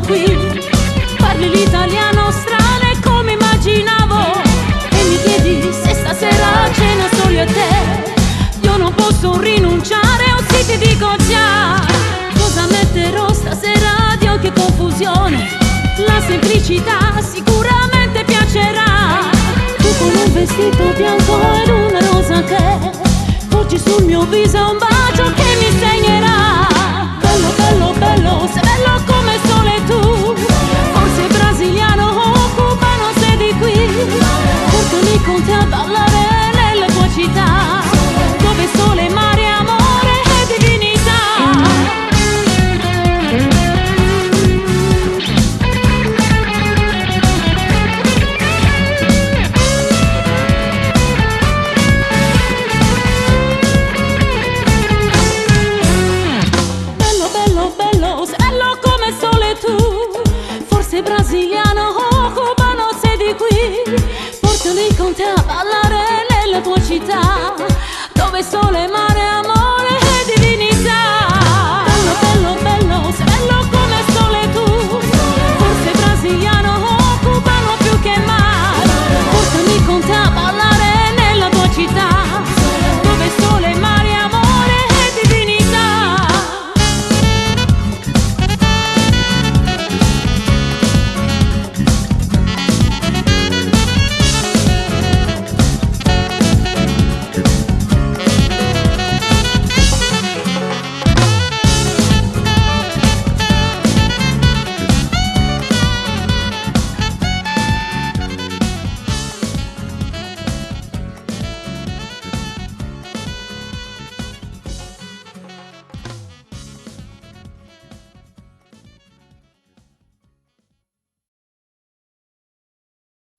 qui. Parli l'italiano strano come immaginavo e mi chiedi se stasera cena solo io e te. Io non posso rinunciare, o sì ti dico già cosa metterò stasera. Dio, che confusione, la semplicità sicuramente piacerà. Tu con un vestito bianco ed una rosa che porgi sul mio viso un bacio che mi segnerà. Bello, bello, bello, sei bello come il sole tu. Forse brasiliano o cubano sei di qui. Portami con te a ballare nelle tue città, dove sole, mare, amore e divinità. Bello, bello, bello, sei bello come il sole tu. Forse brasiliano o cubano sei di qui. Portami con te a ballare nella tua città, dove sole, mare, amore